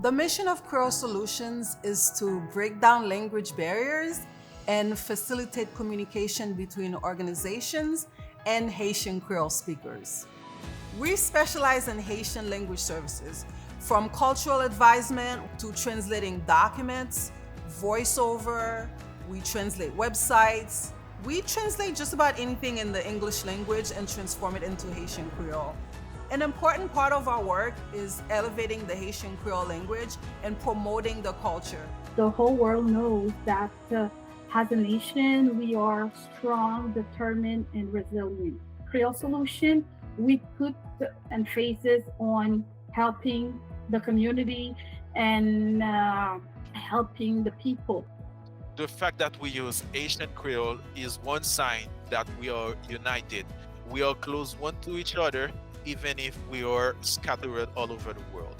The mission of Creole Solutions is to break down language barriers and facilitate communication between organizations and Haitian Creole speakers. We specialize in Haitian language services, from cultural advisement to translating documents, voiceover, we translate websites. We translate just about anything in the English language and transform it into Haitian Creole. An important part of our work is elevating the Haitian Creole language and promoting the culture. The whole world knows that as a nation, we are strong, determined, and resilient. Creole Solution, we put emphasis on helping the community and helping the people. The fact that we use Haitian Creole is one sign that we are united. We are close one to each other, even if we are scattered all over the world.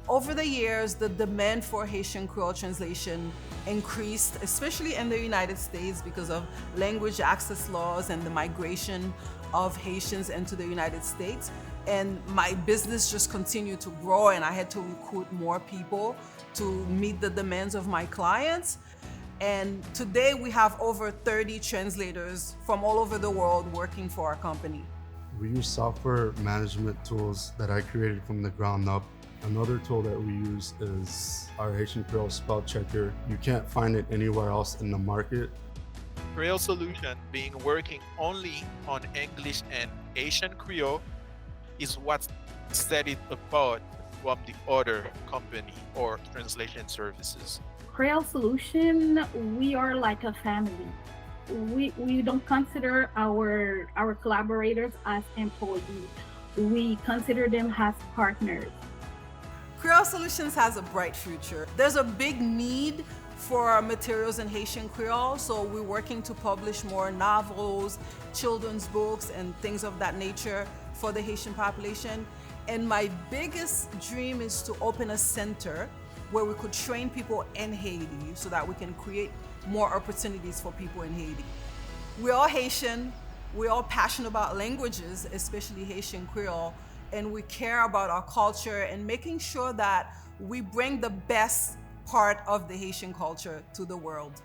Over the years, the demand for Haitian Creole translation increased, especially in the United States because of language access laws and the migration of Haitians into the United States. And my business just continued to grow, and I had to recruit more people to meet the demands of my clients. And today we have over 30 translators from all over the world working for our company. We use software management tools that I created from the ground up. Another tool that we use is our Haitian Creole spell checker. You can't find it anywhere else in the market. Creole Solution being working only on English and Haitian Creole is what set it apart from the other company or translation services. Creole Solution, we are like a family. We don't consider our collaborators as employees. We consider them as partners. Creole Solutions has a bright future. There's a big need for materials in Haitian Creole, so we're working to publish more novels, children's books, and things of that nature for the Haitian population. And my biggest dream is to open a center where we could train people in Haiti so that we can create more opportunities for people in Haiti. We're all Haitian, we're all passionate about languages, especially Haitian Creole, and we care about our culture and making sure that we bring the best part of the Haitian culture to the world.